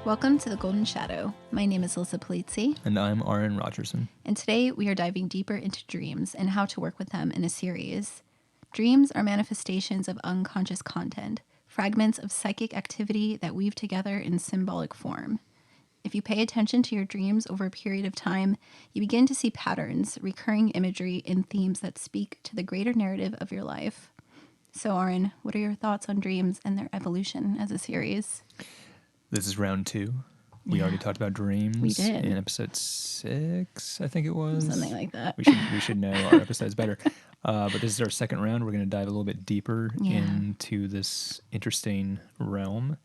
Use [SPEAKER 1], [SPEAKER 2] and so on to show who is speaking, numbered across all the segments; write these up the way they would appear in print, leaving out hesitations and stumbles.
[SPEAKER 1] Welcome to The Golden Shadow. My name is Alyssa Polizzi.
[SPEAKER 2] And I'm Arran Rogerson.
[SPEAKER 1] And today we are diving deeper into dreams and how to work with them in a series. Dreams are manifestations of unconscious content, fragments of psychic activity that weave together in symbolic form. If you pay attention to your dreams over a period of time, you begin to see patterns, recurring imagery, and themes that speak to the greater narrative of your life. So, Arran, what are your thoughts on dreams and their evolution as a series?
[SPEAKER 2] This is round 2. We already talked about dreams.
[SPEAKER 1] We did.
[SPEAKER 2] In episode 6, I think it was.
[SPEAKER 1] Something like that.
[SPEAKER 2] We should know our episodes better. But this is our second round. We're going to dive a little bit deeper into this interesting realm,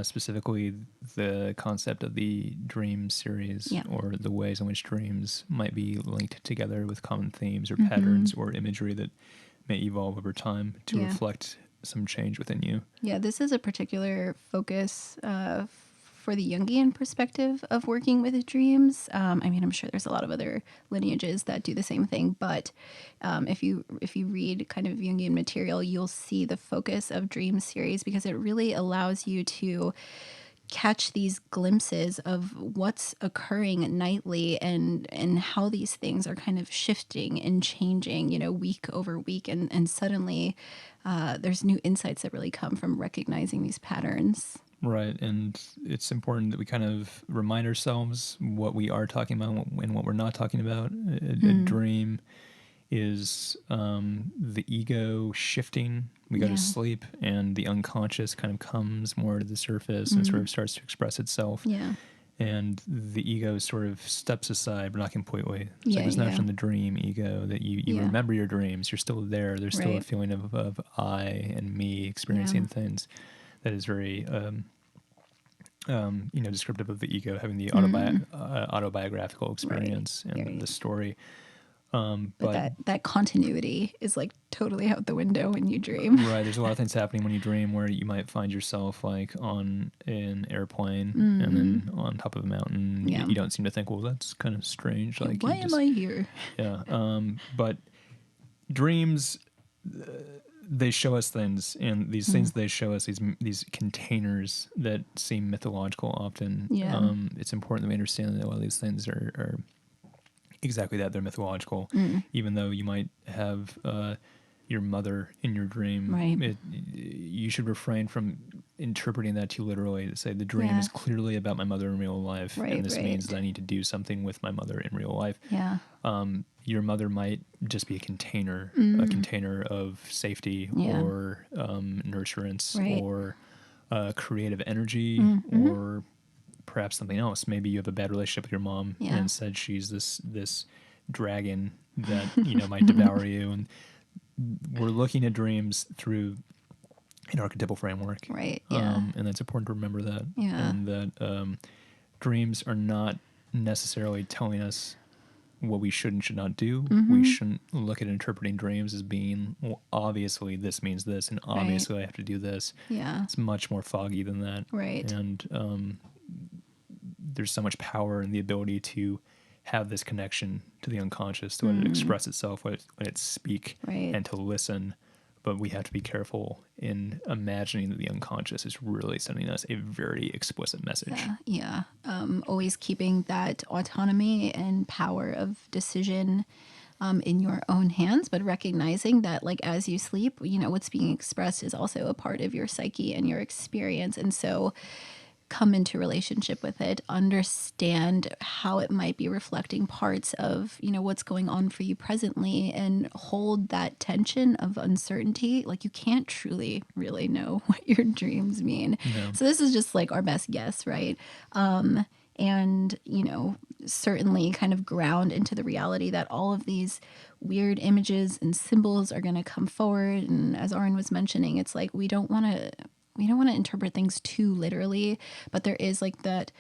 [SPEAKER 2] specifically the concept of the dream series or the ways in which dreams might be linked together with common themes or patterns or imagery that may evolve over time to reflect some change within you.
[SPEAKER 1] Yeah, this is a particular focus for the Jungian perspective of working with dreams. I'm sure there's a lot of other lineages that do the same thing, but if you read kind of Jungian material, you'll see the focus of dream series because it really allows you to catch these glimpses of what's occurring nightly and how these things are kind of shifting and changing, week over week. And suddenly there's new insights that really come from recognizing these patterns.
[SPEAKER 2] Right. And it's important that we kind of remind ourselves what we are talking about and what we're not talking about. A dream is the ego shifting. We go to sleep and the unconscious kind of comes more to the surface and sort of starts to express itself.
[SPEAKER 1] Yeah.
[SPEAKER 2] And the ego sort of steps aside, but not completely. It's not from the dream ego that you remember your dreams. You're still there. There's still a feeling of I and me experiencing things that is very descriptive of the ego having the autobiographical experience and the story.
[SPEAKER 1] But that continuity is like totally out the window when you dream.
[SPEAKER 2] Right. There's a lot of things happening when you dream where you might find yourself like on an airplane and then on top of a mountain.
[SPEAKER 1] Yeah.
[SPEAKER 2] You don't seem to think, well, that's kind of strange. Like,
[SPEAKER 1] why am I here?
[SPEAKER 2] Yeah. But dreams, they show us things, and these things they show us, these containers that seem mythological often.
[SPEAKER 1] Yeah.
[SPEAKER 2] It's important that we understand that all these things are exactly that. They're mythological, even though you might have your mother in your dream.
[SPEAKER 1] Right.
[SPEAKER 2] You should refrain from interpreting that too literally, to say the dream is clearly about my mother in real life, and this means that I need to do something with my mother in real life.
[SPEAKER 1] Yeah.
[SPEAKER 2] Your mother might just be a container of safety or nurturance or creative energy or perhaps something else. Maybe you have a bad relationship with your mom and instead she's this dragon that might devour you. And we're looking at dreams through an archetypal framework,
[SPEAKER 1] right? Yeah.
[SPEAKER 2] And that's important to remember that.
[SPEAKER 1] Yeah.
[SPEAKER 2] And that dreams are not necessarily telling us what we should and should not do. We shouldn't look at interpreting dreams as being, well, obviously this means this, and obviously I have to do this.
[SPEAKER 1] Yeah.
[SPEAKER 2] It's much more foggy than that.
[SPEAKER 1] Right.
[SPEAKER 2] And there's so much power in the ability to have this connection to the unconscious, to let it express itself, let it speak, and to listen. But we have to be careful in imagining that the unconscious is really sending us a very explicit message.
[SPEAKER 1] Yeah. Always keeping that autonomy and power of decision in your own hands, but recognizing that, like, as you sleep, what's being expressed is also a part of your psyche and your experience. And so come into relationship with it, understand how it might be reflecting parts of, what's going on for you presently, and hold that tension of uncertainty. Like, you can't truly really know what your dreams mean. No. So this is just like our best guess, right? And, certainly kind of ground into the reality that all of these weird images and symbols are going to come forward. And as Arran was mentioning, it's like we don't want to interpret things too literally, but there is like that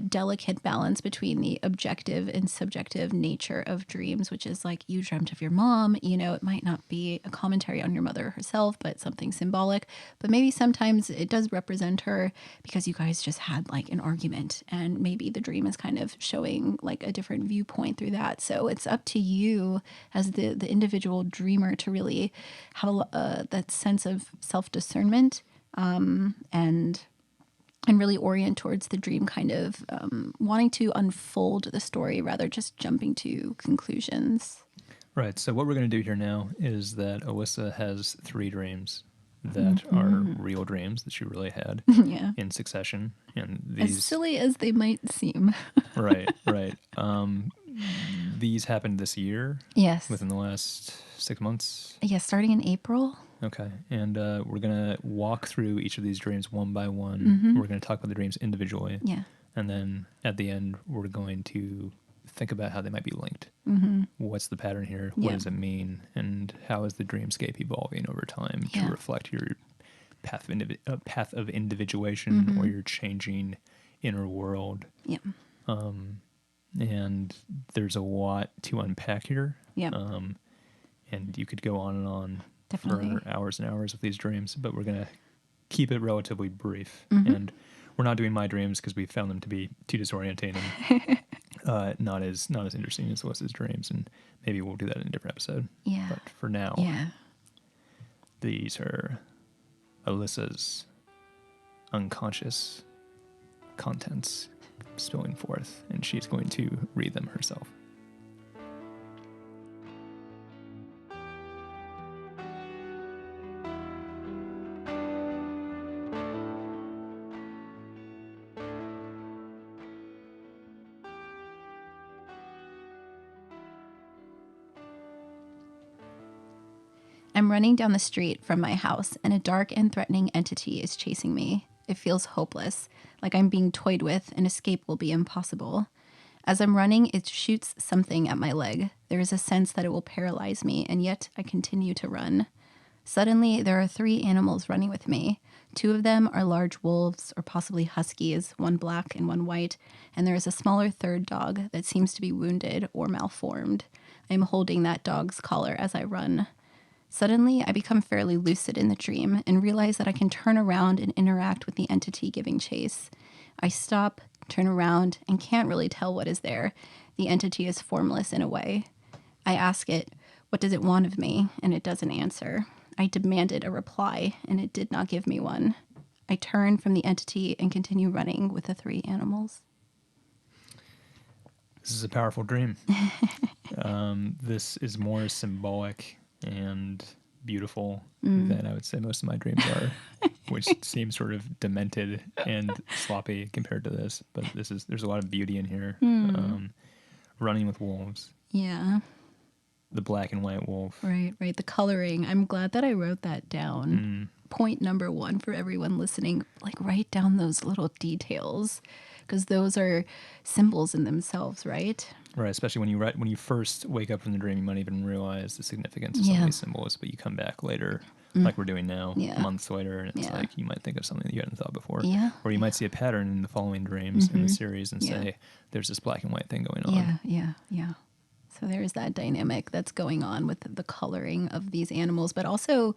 [SPEAKER 1] delicate balance between the objective and subjective nature of dreams, which is like, you dreamt of your mom, it might not be a commentary on your mother herself, but something symbolic. But maybe sometimes it does represent her because you guys just had like an argument, and maybe the dream is kind of showing like a different viewpoint through that. So it's up to you as the individual dreamer to really have that sense of self-discernment. And and really orient towards the dream, kind of wanting to unfold the story rather just jumping to conclusions.
[SPEAKER 2] Right. So what we're going to do here now is that Alyssa has 3 dreams that are real dreams that she really had
[SPEAKER 1] Yeah.
[SPEAKER 2] in succession. And
[SPEAKER 1] As
[SPEAKER 2] these,
[SPEAKER 1] silly as they might seem.
[SPEAKER 2] right. These happened this year.
[SPEAKER 1] Yes.
[SPEAKER 2] Within the last 6 months.
[SPEAKER 1] Yeah, starting in April.
[SPEAKER 2] Okay. And we're going to walk through each of these dreams one by one. We're going to talk about the dreams individually.
[SPEAKER 1] Yeah.
[SPEAKER 2] And then at the end, we're going to think about how they might be linked. What's the pattern here? What does it mean? And how is the dreamscape evolving over time to reflect your path of individuation or your changing inner world?
[SPEAKER 1] Yeah.
[SPEAKER 2] And there's a lot to unpack here.
[SPEAKER 1] Yeah.
[SPEAKER 2] And you could go on and on
[SPEAKER 1] Definitely.
[SPEAKER 2] for hours and hours with these dreams, but we're going to keep it relatively brief. And we're not doing my dreams because we found them to be too disorienting and not as interesting as Alyssa's dreams. And maybe we'll do that in a different episode.
[SPEAKER 1] Yeah.
[SPEAKER 2] But for now, these are Alyssa's unconscious contents spilling forth, and she's going to read them herself.
[SPEAKER 1] I'm running down the street from my house, and a dark and threatening entity is chasing me. It feels hopeless, like I'm being toyed with and escape will be impossible. As I'm running, it shoots something at my leg. There is a sense that it will paralyze me, and yet I continue to run. Suddenly, there are 3 animals running with me. 2 of them are large wolves, or possibly huskies, one black and one white, and there is a smaller third dog that seems to be wounded or malformed. I am holding that dog's collar as I run. Suddenly, I become fairly lucid in the dream and realize that I can turn around and interact with the entity giving chase. I stop, turn around, and can't really tell what is there. The entity is formless in a way. I ask it, "What does it want of me?" and it doesn't answer. I demanded a reply, and it did not give me one. I turn from the entity and continue running with the 3 animals.
[SPEAKER 2] This is a powerful dream. This is more symbolic and beautiful than I would say most of my dreams are, which seems sort of demented and sloppy compared to this. But there's a lot of beauty in here. Running with wolves.
[SPEAKER 1] Yeah.
[SPEAKER 2] The black and white wolf.
[SPEAKER 1] Right. The coloring. I'm glad that I wrote that down. Point number 1 for everyone listening, like write down those little details because those are symbols in themselves, right?
[SPEAKER 2] Right, especially when you first wake up from the dream, you might even realize the significance of some of these symbols, but you come back later, like we're doing now, months later, and it's like you might think of something that you hadn't thought before.
[SPEAKER 1] Yeah.
[SPEAKER 2] Or you might see a pattern in the following dreams in the series and say, there's this black and white thing going on.
[SPEAKER 1] Yeah. So there's that dynamic that's going on with the coloring of these animals, but also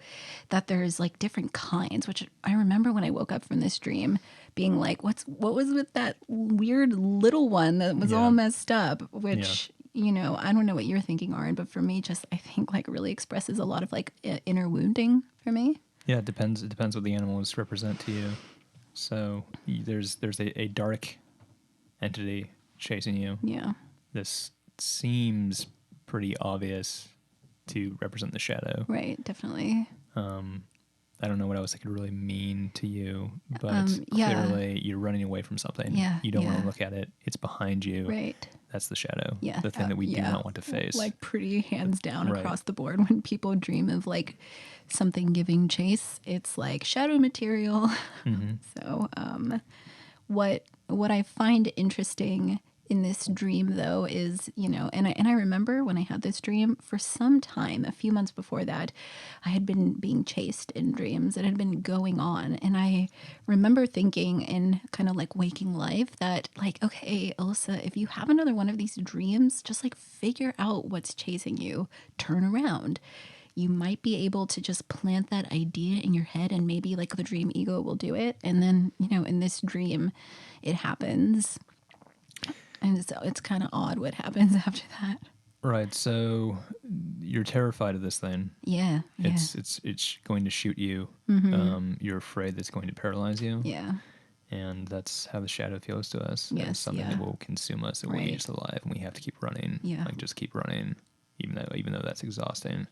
[SPEAKER 1] that there's like different kinds, which I remember when I woke up from this dream being like, what was with that weird little one that was all messed up, which, you know, I don't know what you're thinking, Arran, but for me, just I think like really expresses a lot of like inner wounding for me.
[SPEAKER 2] Yeah, it depends what the animals represent to you. So there's a dark entity chasing you.
[SPEAKER 1] Yeah.
[SPEAKER 2] This seems pretty obvious to represent the shadow.
[SPEAKER 1] Right, definitely.
[SPEAKER 2] I don't know what else it could really mean to you, but clearly you're running away from something. You don't want to look at it. It's behind you.
[SPEAKER 1] Right.
[SPEAKER 2] That's the shadow.
[SPEAKER 1] Yeah.
[SPEAKER 2] The thing that we do not want to face.
[SPEAKER 1] Like pretty hands down across the board. When people dream of like something giving chase, it's like shadow material. So what I find interesting in this dream though is, you know, and I remember when I had this dream for some time, a few months before that, I had been being chased in dreams. It had been going on. And I remember thinking in kind of like waking life that like, okay, Alyssa, if you have another one of these dreams, just like figure out what's chasing you, turn around. You might be able to just plant that idea in your head and maybe like the dream ego will do it. And then, you know, in this dream, it happens. And so it's kind of odd what happens after that.
[SPEAKER 2] Right. So you're terrified of this thing.
[SPEAKER 1] Yeah.
[SPEAKER 2] It's going to shoot you. You're afraid that it's going to paralyze you.
[SPEAKER 1] Yeah.
[SPEAKER 2] And that's how the shadow feels to us.
[SPEAKER 1] Yes,
[SPEAKER 2] as something that will consume us, that will eat us alive, and we have to keep running.
[SPEAKER 1] Yeah.
[SPEAKER 2] Like, just keep running, even though that's exhausting.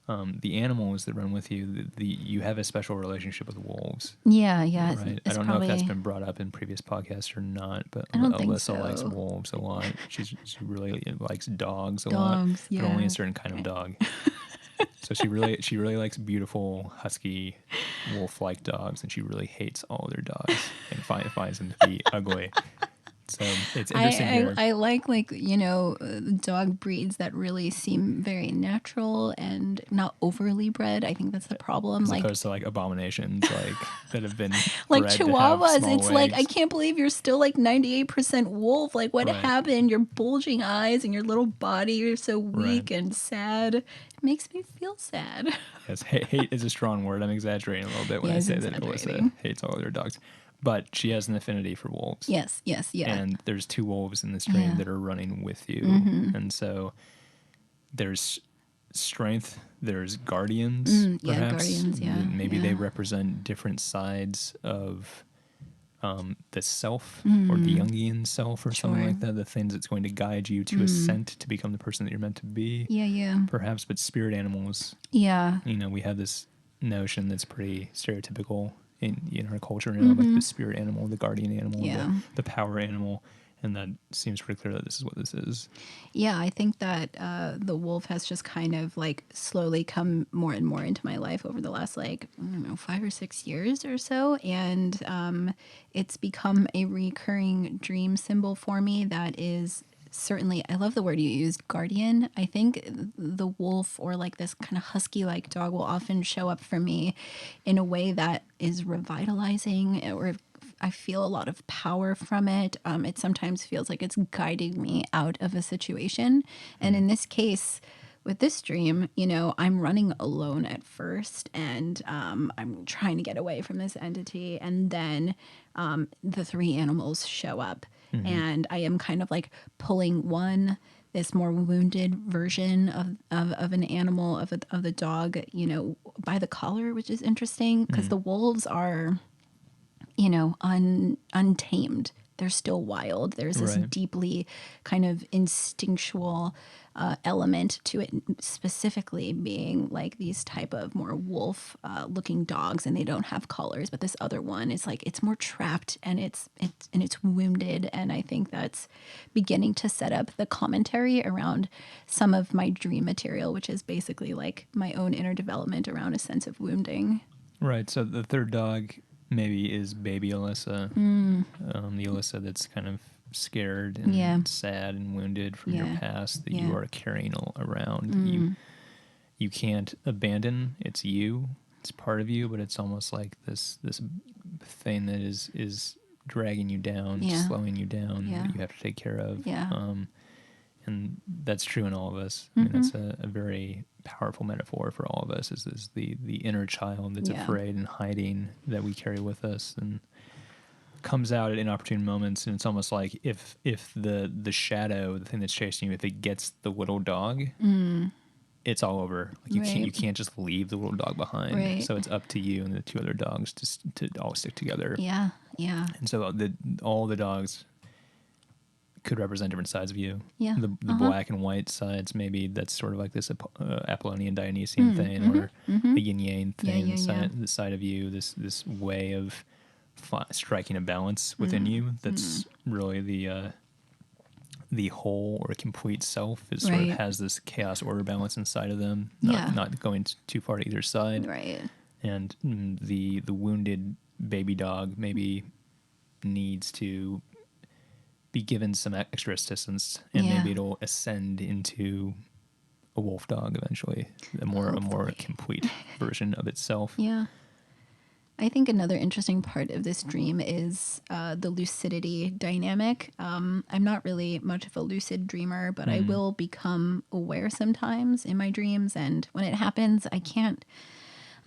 [SPEAKER 2] The animals that run with you, you have a special relationship with wolves.
[SPEAKER 1] Yeah.
[SPEAKER 2] Right. I don't know if that's been brought up in previous podcasts or not, but
[SPEAKER 1] I don't think
[SPEAKER 2] Alyssa
[SPEAKER 1] so.
[SPEAKER 2] likes wolves a lot. She really likes dogs a
[SPEAKER 1] Dogs,
[SPEAKER 2] lot,
[SPEAKER 1] yeah.
[SPEAKER 2] but only a certain kind of dog. So she really likes beautiful, husky, wolf-like dogs, and she really hates all other dogs and finds them to be ugly. So it's interesting here.
[SPEAKER 1] I like dog breeds that really seem very natural and not overly bred. I think that's the problem.
[SPEAKER 2] As opposed to like abominations that have been
[SPEAKER 1] like
[SPEAKER 2] bred to have
[SPEAKER 1] chihuahuas,
[SPEAKER 2] small
[SPEAKER 1] it's like,
[SPEAKER 2] legs.
[SPEAKER 1] I can't believe you're still like 98% wolf. Like, what
[SPEAKER 2] Right.
[SPEAKER 1] happened? Your bulging eyes and your little body, you're so weak
[SPEAKER 2] Right.
[SPEAKER 1] and sad. It makes me feel sad.
[SPEAKER 2] Yes, hate is a strong word. I'm exaggerating a little bit when I say that Alyssa hates all other dogs. But she has an affinity for wolves.
[SPEAKER 1] Yes, yeah.
[SPEAKER 2] And there's 2 wolves in the stream that are running with you. And so there's strength, there's guardians, perhaps.
[SPEAKER 1] Yeah, guardians, yeah.
[SPEAKER 2] Maybe they represent different sides of the self or the Jungian self or something like that, the things that's going to guide you to ascent to become the person that you're meant to be.
[SPEAKER 1] Yeah.
[SPEAKER 2] Perhaps, but spirit animals.
[SPEAKER 1] Yeah.
[SPEAKER 2] We have this notion that's pretty stereotypical in our culture now, like the spirit animal, the guardian animal, the power animal, and that seems pretty clear that this is what this is.
[SPEAKER 1] Yeah, I think that the wolf has just kind of like slowly come more and more into my life over the last 5 or 6 years or so, and it's become a recurring dream symbol for me that is certainly, I love the word you used, guardian. I think the wolf or like this kind of husky like dog will often show up for me in a way that is revitalizing, or I feel a lot of power from it. It sometimes feels like it's guiding me out of a situation. And in this case, with this dream, I'm running alone at first, and I'm trying to get away from this entity. And then the 3 animals show up, and I am kind of like pulling this more wounded version of an animal, of the dog, by the collar, which is interesting because the wolves are, untamed. They're still wild. There's this deeply kind of instinctual element to it, specifically being like these type of more wolf looking dogs, and they don't have collars. But this other one is like, it's more trapped, and it's wounded. And I think that's beginning to set up the commentary around some of my dream material, which is basically like my own inner development around a sense of wounding.
[SPEAKER 2] Right. So the third dog maybe is baby Alyssa, the Alyssa that's kind of scared and sad and wounded from your past that you are carrying around. You can't abandon. It's you. It's part of you, but it's almost like this thing that is dragging you down, slowing you down, that you have to take care of. And that's true in all of us. I mean, that's a very powerful metaphor for all of us, is the inner child that's afraid and hiding, that we carry with us and comes out at inopportune moments. And it's almost like if the shadow, the thing that's chasing you, if it gets the little dog, it's all over. Like you can't just leave the little dog behind. So it's up to you and the 2 other dogs to all stick together.
[SPEAKER 1] Yeah.
[SPEAKER 2] And so all the dogs could represent different sides of you. The black and white sides, maybe that's sort of like this Apollonian Dionysian thing, or the yin yang thing, the side of you, this way of striking a balance within you. That's really the whole or complete self is sort of has this chaos order balance inside of them, not going too far to either side.
[SPEAKER 1] Right.
[SPEAKER 2] And the wounded baby dog maybe needs to be given some extra assistance, and maybe it'll ascend into a wolf dog eventually, a more complete version of itself.
[SPEAKER 1] Yeah. I think another interesting part of this dream is the lucidity dynamic. I'm not really much of a lucid dreamer, but I will become aware sometimes in my dreams, and when it happens,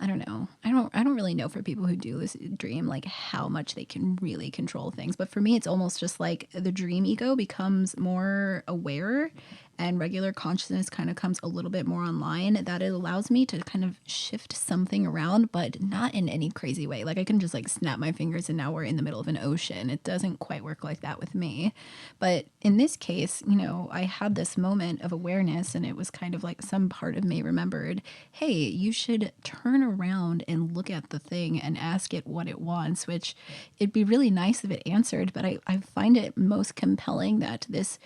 [SPEAKER 1] I don't know. I don't really know for people who do lucid dream, like how much they can really control things. But for me, it's almost just like the dream ego becomes more aware, and regular consciousness kind of comes a little bit more online, that it allows me to kind of shift something around, but not in any crazy way. Like I can just like snap my fingers and now we're in the middle of an ocean. It doesn't quite work like that with me. But in this case, you know, I had this moment of awareness, and it was kind of like some part of me remembered, hey, you should turn around and look at the thing and ask it what it wants, which it'd be really nice if it answered. But I find it most compelling that this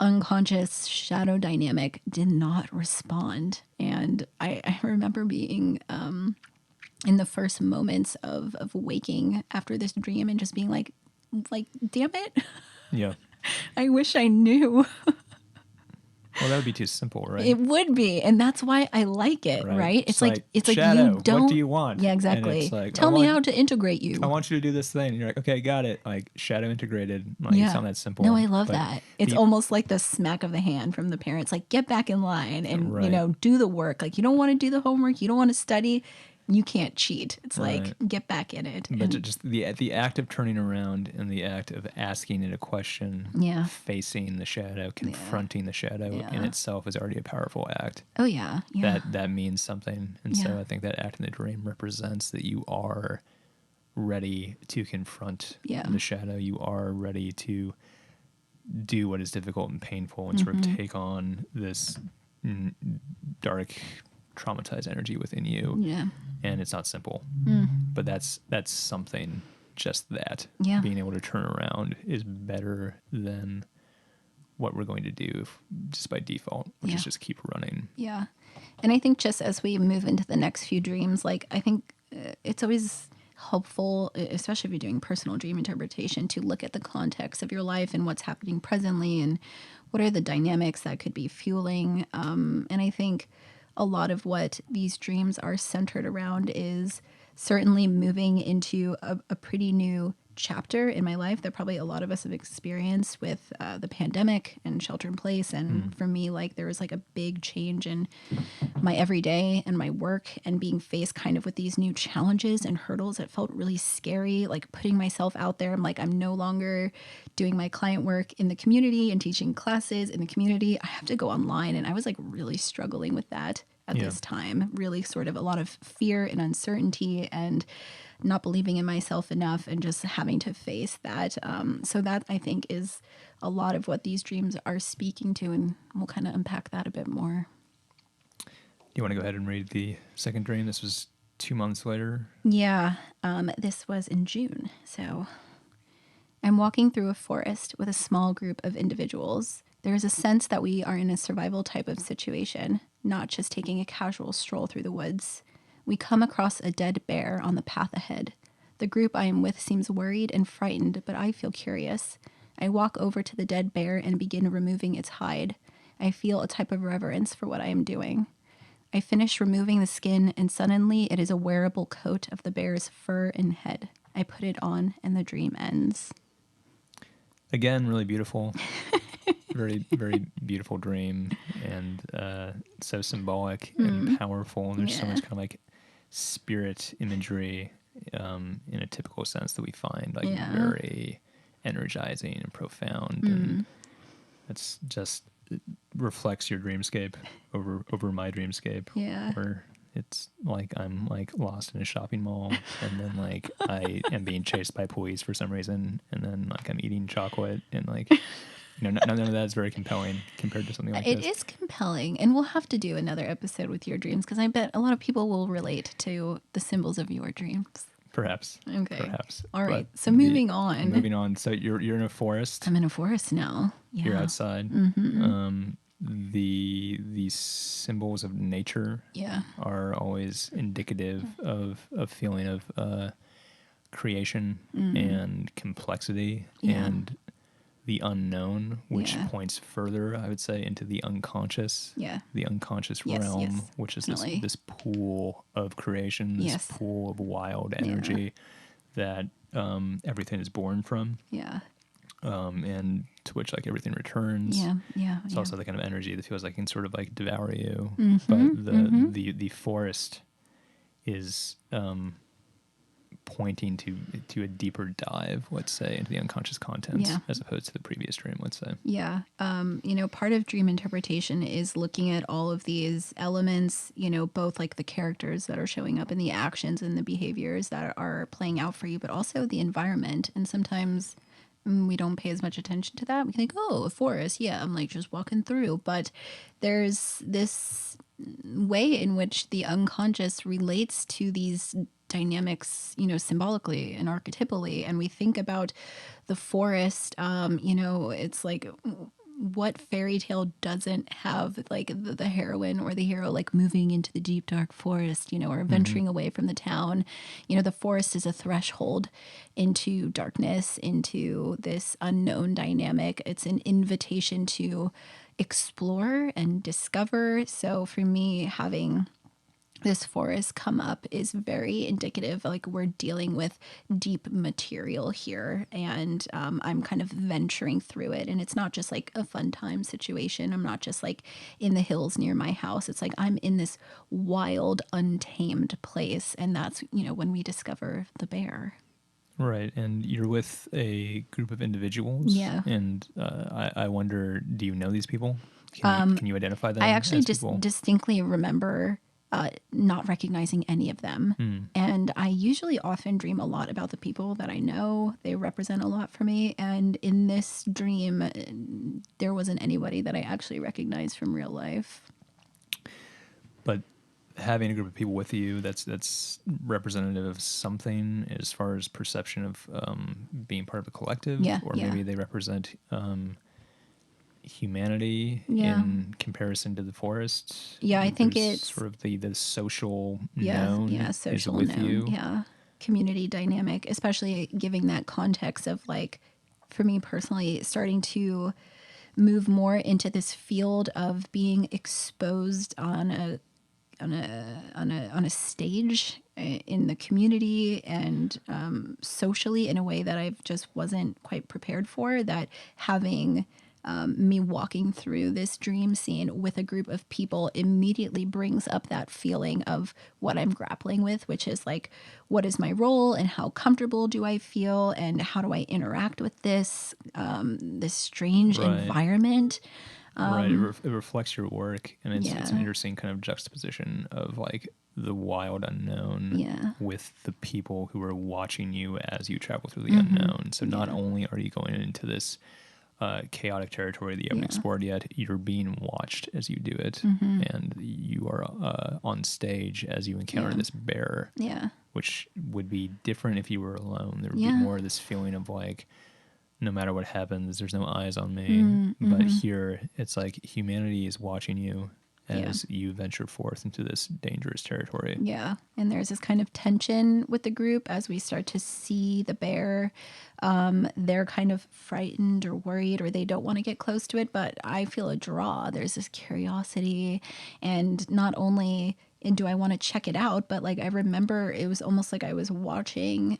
[SPEAKER 1] unconscious shadow dynamic did not respond. And I remember being in the first moments of waking after this dream and just being like, damn it.
[SPEAKER 2] Yeah.
[SPEAKER 1] I wish I knew.
[SPEAKER 2] Well, that would be too simple, right?
[SPEAKER 1] It would be, and that's why I like it, right? It's like
[SPEAKER 2] Shadow,
[SPEAKER 1] you don't.
[SPEAKER 2] what do you want?
[SPEAKER 1] Yeah,
[SPEAKER 2] And
[SPEAKER 1] exactly.
[SPEAKER 2] it's like,
[SPEAKER 1] Tell me how to integrate you.
[SPEAKER 2] I want you to do this thing. And you're like, okay, got it. Like shadow integrated. Like it's not that simple.
[SPEAKER 1] No, I love that. It's almost like the smack of the hand from the parents, like get back in line and you know, do the work. Like you don't want to do the homework, you don't want to study, you can't cheat. It's like get back in it.
[SPEAKER 2] But just the act of turning around and the act of asking it a question, facing the shadow, confronting the shadow in itself is already a powerful act.
[SPEAKER 1] Oh yeah, yeah.
[SPEAKER 2] That means something. And so I think that act in the dream represents that you are ready to confront the shadow. You are ready to do what is difficult and painful and sort of take on this dark, traumatized energy within you.
[SPEAKER 1] Yeah.
[SPEAKER 2] And it's not simple. But that's something, just that.
[SPEAKER 1] Yeah.
[SPEAKER 2] Being able to turn around is better than what we're going to do just by default, which is just keep running.
[SPEAKER 1] Yeah. And I think just as we move into the next few dreams, like I think it's always helpful, especially if you're doing personal dream interpretation, to look at the context of your life and what's happening presently and what are the dynamics that could be fueling. And I think a lot of what these dreams are centered around is certainly moving into a pretty new chapter in my life that probably a lot of us have experienced with the pandemic and shelter in place. And for me, like there was like a big change in my everyday and my work and being faced kind of with these new challenges and hurdles that felt really scary, like putting myself out there. I'm like, I'm no longer doing my client work in the community and teaching classes in the community. I have to go online. And I was like really struggling with that at this time, really sort of a lot of fear and uncertainty and not believing in myself enough and just having to face that. So that I think is a lot of what these dreams are speaking to, and we'll kind of unpack that a bit more.
[SPEAKER 2] Do you want to go ahead and read the second dream? This was 2 months later.
[SPEAKER 1] Yeah, this was in June. So I'm walking through a forest with a small group of individuals. There is a sense that we are in a survival type of situation, not just taking a casual stroll through the woods. We come across a dead bear on the path ahead. The group I am with seems worried and frightened, but I feel curious. I walk over to the dead bear and begin removing its hide. I feel a type of reverence for what I am doing. I finish removing the skin, and suddenly it is a wearable coat of the bear's fur and head. I put it on, and the dream ends.
[SPEAKER 2] Again, really beautiful. Very, very beautiful dream, and so symbolic and powerful. And there's so much kind of like spirit imagery in a typical sense that we find like very energizing and profound. And it's just, it reflects your dreamscape over my dreamscape.
[SPEAKER 1] Yeah.
[SPEAKER 2] Where it's like I'm like lost in a shopping mall, and then like I am being chased by police for some reason, and then like I'm eating chocolate, and like, you know, none of that is very compelling compared to something like this.
[SPEAKER 1] It is compelling, and we'll have to do another episode with your dreams because I bet a lot of people will relate to the symbols of your dreams.
[SPEAKER 2] Perhaps.
[SPEAKER 1] Okay.
[SPEAKER 2] Perhaps.
[SPEAKER 1] All right. So moving on.
[SPEAKER 2] Moving on. So you're in a forest.
[SPEAKER 1] I'm in a forest now. Yeah.
[SPEAKER 2] You're outside. The symbols of nature are always indicative of a feeling of creation and complexity and the unknown, which points further, I would say, into the unconscious. Yeah. The unconscious realm, which is this pool of creation, this pool of wild energy that everything is born from. Yeah. And to which like everything returns. Yeah, yeah. It's also the kind of energy that feels like it can sort of like devour you. But the forest is pointing to a deeper dive, let's say, into the unconscious contents,
[SPEAKER 1] Yeah.
[SPEAKER 2] as opposed to the previous dream, let's say.
[SPEAKER 1] Yeah. Part of dream interpretation is looking at all of these elements, both like the characters that are showing up and the actions and the behaviors that are playing out for you, but also the environment. And sometimes we don't pay as much attention to that. We think, oh, a forest. Yeah, I'm like just walking through. But there's this way in which the unconscious relates to these dynamics, symbolically and archetypally. And we think about the forest, it's like, what fairy tale doesn't have like the heroine or the hero like moving into the deep dark forest, or venturing away from the town? The forest is a threshold into darkness, into this unknown dynamic. It's an invitation to explore and discover. So for me, having this forest come up is very indicative. Like, we're dealing with deep material here, and I'm kind of venturing through it. And it's not just like a fun time situation. I'm not just like in the hills near my house. It's like I'm in this wild, untamed place. And that's, when we discover the bear.
[SPEAKER 2] Right, and you're with a group of individuals.
[SPEAKER 1] Yeah.
[SPEAKER 2] And I wonder, do you know these people? Can you identify them?
[SPEAKER 1] I actually
[SPEAKER 2] as
[SPEAKER 1] just
[SPEAKER 2] people?
[SPEAKER 1] distinctly remember not recognizing any of them. And I usually often dream a lot about the people that I know. They represent a lot for me. And in this dream, there wasn't anybody that I actually recognized from real life.
[SPEAKER 2] But having a group of people with you, that's representative of something as far as perception of being part of a collective.
[SPEAKER 1] Yeah,
[SPEAKER 2] or
[SPEAKER 1] yeah.
[SPEAKER 2] maybe they represent humanity
[SPEAKER 1] Yeah.
[SPEAKER 2] in comparison to the forest.
[SPEAKER 1] Yeah, I think
[SPEAKER 2] There's
[SPEAKER 1] it's
[SPEAKER 2] sort of the social
[SPEAKER 1] yeah,
[SPEAKER 2] known
[SPEAKER 1] yeah,
[SPEAKER 2] is
[SPEAKER 1] social
[SPEAKER 2] with
[SPEAKER 1] known,
[SPEAKER 2] you.
[SPEAKER 1] yeah, community dynamic, especially giving that context of like, for me personally, starting to move more into this field of being exposed on a stage in the community and socially in a way that I just wasn't quite prepared for. That having me walking through this dream scene with a group of people immediately brings up that feeling of what I'm grappling with, which is like, what is my role and how comfortable do I feel and how do I interact with this this strange
[SPEAKER 2] Right.
[SPEAKER 1] environment.
[SPEAKER 2] Right, it reflects your work, and it's an
[SPEAKER 1] Yeah.
[SPEAKER 2] interesting kind of juxtaposition of like the wild unknown
[SPEAKER 1] Yeah.
[SPEAKER 2] with the people who are watching you as you travel through the unknown. So not
[SPEAKER 1] Yeah.
[SPEAKER 2] only are you going into this chaotic territory that you haven't
[SPEAKER 1] Yeah.
[SPEAKER 2] explored yet, you're being watched as you do it, and you are on stage as you encounter
[SPEAKER 1] Yeah.
[SPEAKER 2] this bear,
[SPEAKER 1] Yeah.
[SPEAKER 2] which would be different if you were alone. There would
[SPEAKER 1] Yeah.
[SPEAKER 2] be more of this feeling of like, no matter what happens, there's no eyes on me. But here, it's like humanity is watching you as you venture forth into this dangerous territory.
[SPEAKER 1] Yeah. And there's this kind of tension with the group as we start to see the bear. They're kind of frightened or worried, or they don't want to get close to it, but I feel a draw. There's this curiosity. And not only do I want to check it out, but like I remember it was almost like I was watching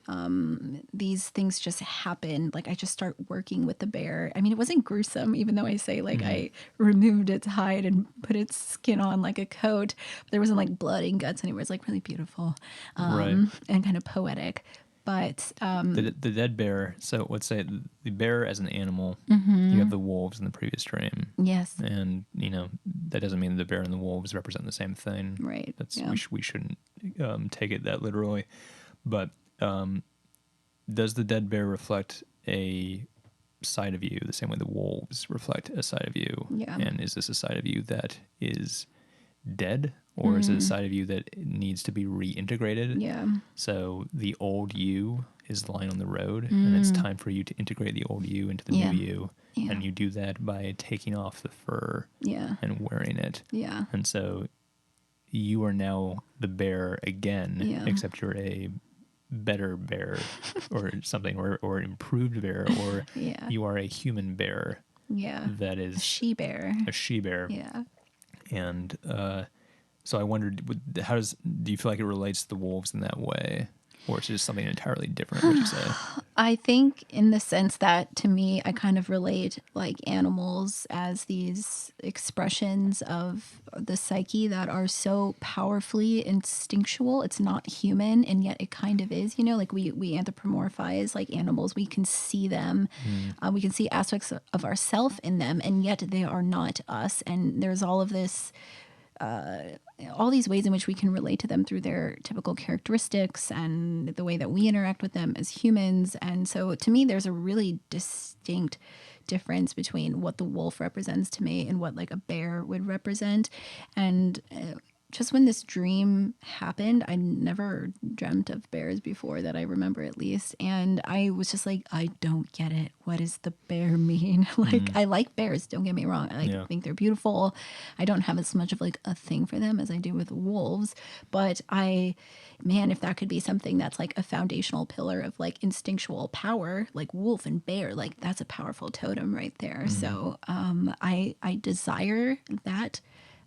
[SPEAKER 1] these things just happen. Like I just start working with the bear. I mean, it wasn't gruesome, even though I say like I removed its hide and put its skin on like a coat. But there wasn't like blood and guts anywhere. It's like really beautiful
[SPEAKER 2] Right.
[SPEAKER 1] and kind of poetic. But
[SPEAKER 2] The dead bear, so let's say the bear as an animal, you have the wolves in the previous dream.
[SPEAKER 1] yes,
[SPEAKER 2] And, that doesn't mean the bear and the wolves represent the same thing.
[SPEAKER 1] right.
[SPEAKER 2] That's
[SPEAKER 1] Yeah.
[SPEAKER 2] we shouldn't take it that literally. But does the dead bear reflect a side of you the same way the wolves reflect a side of you?
[SPEAKER 1] Yeah.
[SPEAKER 2] And is this a side of you that is dead, or is it a side of you that needs to be reintegrated?
[SPEAKER 1] Yeah.
[SPEAKER 2] So the old you is lying on the road, and it's time for you to integrate the old you into the
[SPEAKER 1] Yeah.
[SPEAKER 2] new you.
[SPEAKER 1] Yeah.
[SPEAKER 2] And you do that by taking off the fur
[SPEAKER 1] Yeah.
[SPEAKER 2] and wearing it.
[SPEAKER 1] Yeah.
[SPEAKER 2] And so you are now the bear again,
[SPEAKER 1] Yeah.
[SPEAKER 2] except you're a better bear or something, or improved bear, or
[SPEAKER 1] Yeah.
[SPEAKER 2] you are a human bear
[SPEAKER 1] Yeah.
[SPEAKER 2] that
[SPEAKER 1] A
[SPEAKER 2] is
[SPEAKER 1] she bear.
[SPEAKER 2] a she bear.
[SPEAKER 1] Yeah.
[SPEAKER 2] And so I wondered, do you feel like it relates to the wolves in that way? Or it's just something entirely different, would you say?
[SPEAKER 1] I think in the sense that to me, I kind of relate like animals as these expressions of the psyche that are so powerfully instinctual. It's not human, and yet it kind of is, like we anthropomorphize like animals. We can see them. We can see aspects of ourself in them, and yet they are not us. And there's all of this all these ways in which we can relate to them through their typical characteristics and the way that we interact with them as humans. And so to me, there's a really distinct difference between what the wolf represents to me and what like a bear would represent. And just when this dream happened, I never dreamt of bears before that I remember, at least. And I was just like, I don't get it. What does the bear mean? I like bears, don't get me wrong. I think they're beautiful. I don't have as much of like a thing for them as I do with wolves. But man, if that could be something that's like a foundational pillar of like instinctual power, like wolf and bear, like that's a powerful totem right there. So I desire that.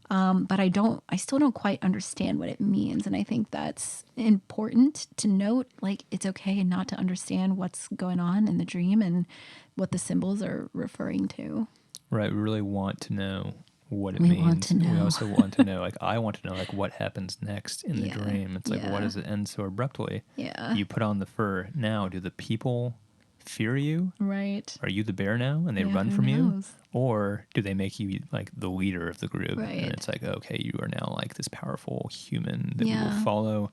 [SPEAKER 1] But I still don't quite understand what it means. And I think that's important to note. Like, it's okay not to understand what's going on in the dream and what the symbols are referring to.
[SPEAKER 2] Right. We really want to know what it
[SPEAKER 1] We
[SPEAKER 2] means.
[SPEAKER 1] want to know.
[SPEAKER 2] We also want to know, like, I want to know, like, what happens next in the dream. It's like, why does it end so abruptly?
[SPEAKER 1] Yeah.
[SPEAKER 2] You put on the fur. Now, do the people fear you?
[SPEAKER 1] Right.
[SPEAKER 2] Are you the bear now and they run from you? Or do they make you like the leader of the group?
[SPEAKER 1] Right.
[SPEAKER 2] And it's like, okay, you are now like this powerful human that we will follow.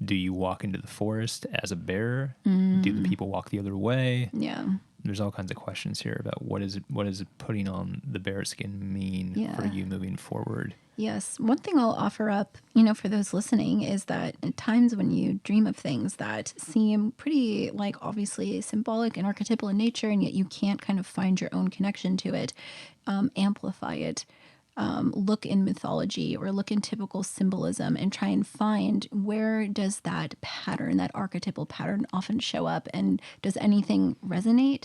[SPEAKER 2] Do you walk into the forest as a bear? Do the people walk the other way?
[SPEAKER 1] Yeah.
[SPEAKER 2] There's all kinds of questions here about what is putting on the bear skin mean for you moving forward.
[SPEAKER 1] Yes. One thing I'll offer up, for those listening is that at times when you dream of things that seem pretty like obviously symbolic and archetypal in nature, and yet you can't kind of find your own connection to it, amplify it. Look in mythology or look in typical symbolism and try and find where does that pattern, that archetypal pattern often show up, and does anything resonate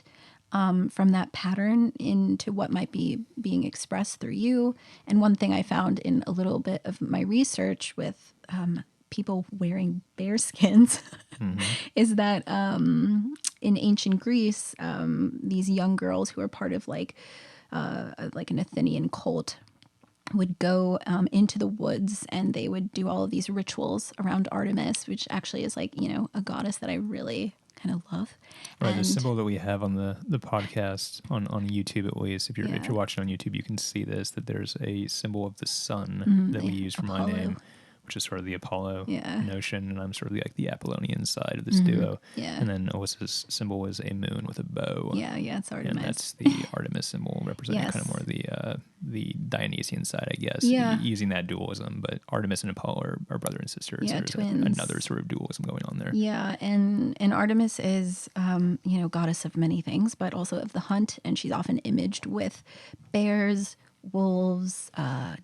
[SPEAKER 1] from that pattern into what might be being expressed through you. And one thing I found in a little bit of my research with people wearing bear skins is that in ancient Greece, these young girls who are part of like an Athenian cult would go into the woods, and they would do all of these rituals around Artemis, which actually is like, a goddess that I really kind of love.
[SPEAKER 2] Right, the symbol that we have on the podcast on YouTube, at least, if you're watching on YouTube, you can see this, that there's a symbol of the sun that we use for
[SPEAKER 1] Apollo.
[SPEAKER 2] my name, which is sort of the Apollo notion, and I'm sort of like the Apollonian side of this duo.
[SPEAKER 1] Yeah.
[SPEAKER 2] And then Alyssa's symbol is a moon with a bow.
[SPEAKER 1] Yeah, it's Artemis.
[SPEAKER 2] And that's the Artemis symbol, representing kind of more the Dionysian side, I guess.
[SPEAKER 1] Yeah.
[SPEAKER 2] Using that dualism, but Artemis and Apollo are brother and sister.
[SPEAKER 1] Yeah,
[SPEAKER 2] so there's
[SPEAKER 1] twins.
[SPEAKER 2] another sort of dualism going on there.
[SPEAKER 1] Yeah, and Artemis is, goddess of many things, but also of the hunt, and she's often imaged with bears, wolves,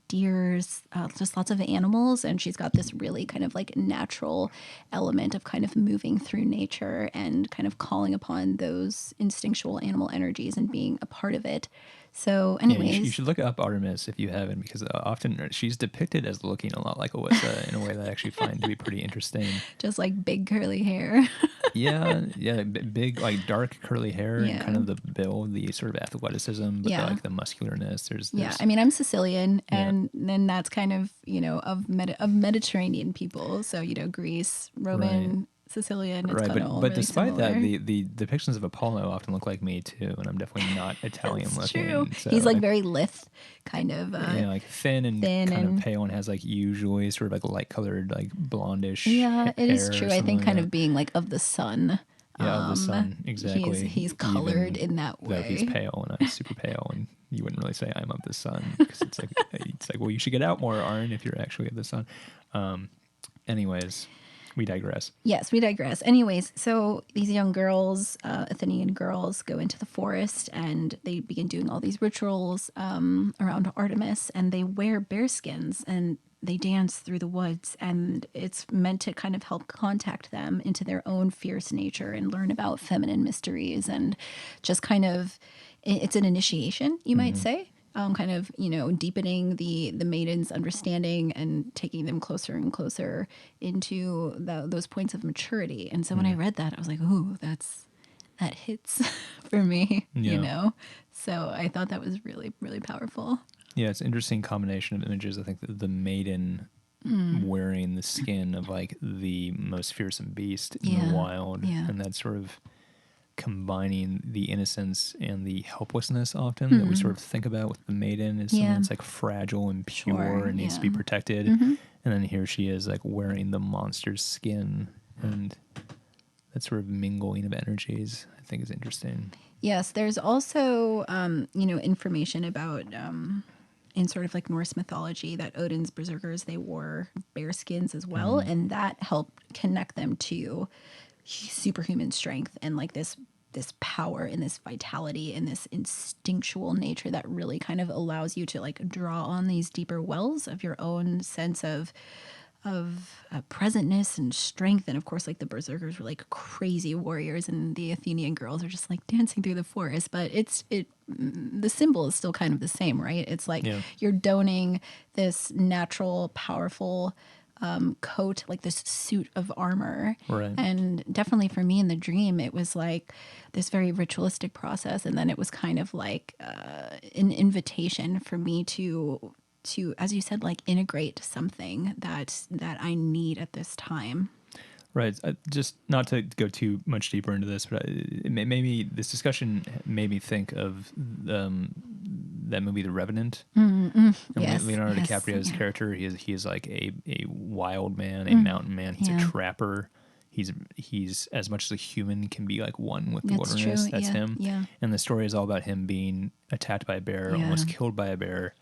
[SPEAKER 1] deers, just lots of animals, and she's got this really kind of like natural element of kind of moving through nature and kind of calling upon those instinctual animal energies and being a part of it. So anyways,
[SPEAKER 2] you should look up Artemis if you haven't, because often she's depicted as looking a lot like Alyssa in a way that I actually find to be pretty interesting.
[SPEAKER 1] Just like big curly hair.
[SPEAKER 2] yeah, big like dark curly hair and kind of the build, the sort of athleticism, but like the muscularness. There's
[SPEAKER 1] I mean, I'm Sicilian, and then that's kind of of Mediterranean people. So Greece, Roman. Sicilian, it's
[SPEAKER 2] but despite
[SPEAKER 1] similar.
[SPEAKER 2] that, the depictions of Apollo often look like me too, and I'm definitely not Italian looking.
[SPEAKER 1] True.
[SPEAKER 2] So
[SPEAKER 1] he's like very lithe, kind of.
[SPEAKER 2] Like thin and kind of pale, and has like usually sort of like light colored, like blondish.
[SPEAKER 1] Yeah, it is true. I think
[SPEAKER 2] like
[SPEAKER 1] kind
[SPEAKER 2] that.
[SPEAKER 1] of being like of the sun.
[SPEAKER 2] Yeah, of the sun, exactly.
[SPEAKER 1] He's colored in that way.
[SPEAKER 2] Though he's pale, and I'm super pale, and you wouldn't really say I'm of the sun, because it's like well, you should get out more, Arran, if you're actually of the sun. Anyways. We digress.
[SPEAKER 1] Yes, we digress. Anyways, so these young girls, Athenian girls, go into the forest, and they begin doing all these rituals around Artemis, and they wear bear skins, and they dance through the woods, and it's meant to kind of help contact them into their own fierce nature and learn about feminine mysteries, and just kind of, it's an initiation, you might say. kind of, deepening the maiden's understanding and taking them closer and closer into those points of maturity. And so when I read that, I was like, ooh, that hits for me, So I thought that was really, really powerful.
[SPEAKER 2] Yeah, it's an interesting combination of images. I think that the maiden wearing the skin of like the most fearsome beast in the wild, and that sort of combining the innocence and the helplessness often that we sort of think about with the maiden is something that's like fragile and pure and needs to be protected. And then here she is like wearing the monster's skin, and that sort of mingling of energies I think is interesting.
[SPEAKER 1] Yes, there's also, information about, in sort of like Norse mythology, that Odin's berserkers, they wore bear skins as well. And that helped connect them to superhuman strength and like this power and this vitality and this instinctual nature that really kind of allows you to like draw on these deeper wells of your own sense of presentness and strength. And of course, like the berserkers were like crazy warriors, and the Athenian girls are just like dancing through the forest. But the symbol is still kind of the same, right? It's like you're donning this natural, powerful coat, like this suit of armor.
[SPEAKER 2] Right.
[SPEAKER 1] And definitely for me in the dream, it was like this very ritualistic process. And then it was kind of like an invitation for me to, as you said, like integrate something that I need at this time.
[SPEAKER 2] Right. Just not to go too much deeper into this, but this discussion made me think of that movie, The Revenant. And
[SPEAKER 1] Yes.
[SPEAKER 2] Leonardo DiCaprio's character, he is like a wild man, a mountain man. He's a trapper. He's as much as a human can be like one with the wilderness.
[SPEAKER 1] True.
[SPEAKER 2] That's him.
[SPEAKER 1] Yeah.
[SPEAKER 2] And the story is all about him being attacked by a bear, almost killed by a bear.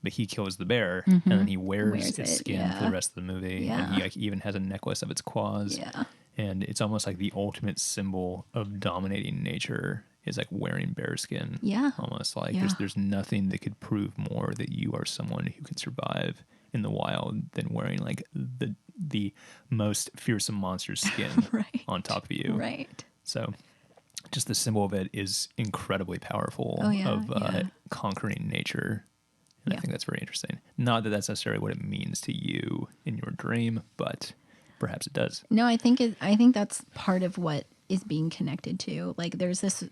[SPEAKER 2] But he kills the bear, and then he wears its skin for the rest of the movie.
[SPEAKER 1] Yeah.
[SPEAKER 2] And he like even has a necklace of its claws.
[SPEAKER 1] Yeah.
[SPEAKER 2] And it's almost like the ultimate symbol of dominating nature is like wearing bear skin.
[SPEAKER 1] Yeah.
[SPEAKER 2] Almost like
[SPEAKER 1] Yeah.
[SPEAKER 2] there's nothing that could prove more that you are someone who can survive in the wild than wearing like the most fearsome monster's skin
[SPEAKER 1] Right.
[SPEAKER 2] on top of you.
[SPEAKER 1] Right.
[SPEAKER 2] So just the symbol of it is incredibly powerful of conquering nature. And I think that's very interesting. Not that that's necessarily what it means to you in your dream, but perhaps it does.
[SPEAKER 1] No, I think that's part of what is being connected to. Like there's this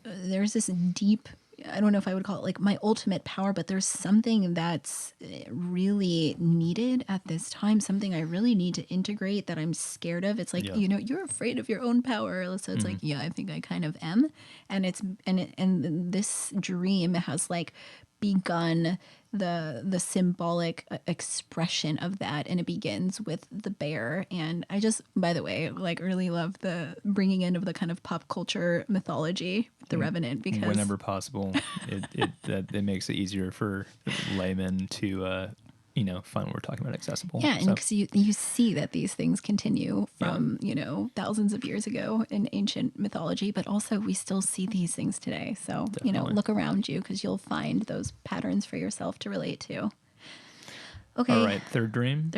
[SPEAKER 1] deep, I don't know if I would call it like my ultimate power, but there's something that's really needed at this time, something I really need to integrate that I'm scared of. It's like, you're afraid of your own power. So it's like, I think I kind of am. And this dream has like begun the symbolic expression of that, and it begins with the bear. And I just, by the way, like really love the bringing in of the kind of pop culture mythology, the Revenant, because
[SPEAKER 2] whenever possible, it makes it easier for laymen to find what we're talking about accessible.
[SPEAKER 1] Yeah, and because you see that these things continue from thousands of years ago in ancient mythology, but also we still see these things today. So
[SPEAKER 2] Definitely.
[SPEAKER 1] look around you, because you'll find those patterns for yourself to relate to. Okay.
[SPEAKER 2] All right, third dream.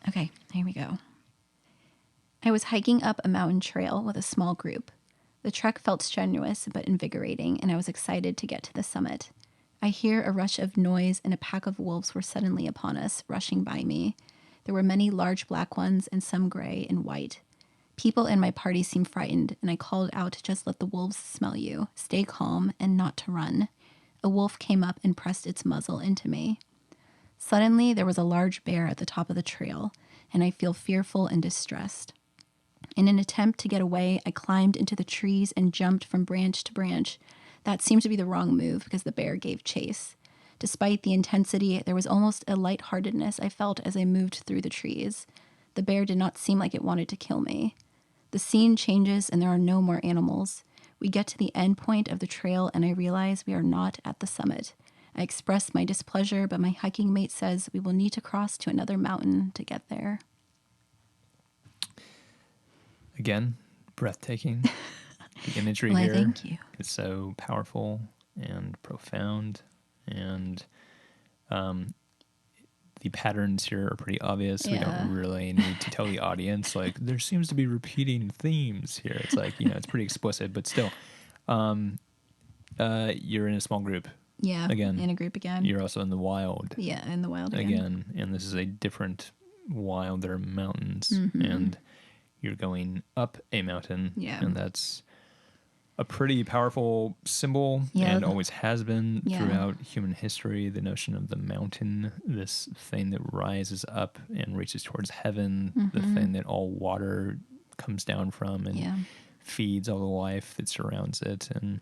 [SPEAKER 1] Okay, here we go. I was hiking up a mountain trail with a small group. The trek felt strenuous but invigorating, and I was excited to get to the summit. I hear a rush of noise, and a pack of wolves were suddenly upon us, rushing by me. There were many large black ones and some gray and white. People in my party seemed frightened, and I called out to just let the wolves smell you, stay calm, and not to run. A wolf came up and pressed its muzzle into me. Suddenly, there was a large bear at the top of the trail, and I feel fearful and distressed. In an attempt to get away, I climbed into the trees and jumped from branch to branch. That seemed to be the wrong move, because the bear gave chase. Despite the intensity, there was almost a lightheartedness I felt as I moved through the trees. The bear did not seem like it wanted to kill me. The scene changes, and there are no more animals. We get to the end point of the trail, and I realize we are not at the summit. I express my displeasure, but my hiking mate says we will need to cross to another mountain to get there.
[SPEAKER 2] Again, breathtaking. The imagery
[SPEAKER 1] Why,
[SPEAKER 2] here
[SPEAKER 1] thank you.
[SPEAKER 2] is so powerful and profound, and the patterns here are pretty obvious. We don't really need to tell the audience, like, there seems to be repeating themes here. It's like, it's pretty explicit, but still, you're in a small group.
[SPEAKER 1] Yeah.
[SPEAKER 2] Again.
[SPEAKER 1] In a group again.
[SPEAKER 2] You're also in the wild.
[SPEAKER 1] Yeah, in the wild
[SPEAKER 2] Again. And this is a different wild. There are mountains. And you're going up a mountain.
[SPEAKER 1] Yeah.
[SPEAKER 2] And that's a pretty powerful symbol,
[SPEAKER 1] Yeah.
[SPEAKER 2] and always has been
[SPEAKER 1] Yeah.
[SPEAKER 2] throughout human history. The notion of the mountain, this thing that rises up and reaches towards heaven, the thing that all water comes down from and feeds all the life that surrounds it. And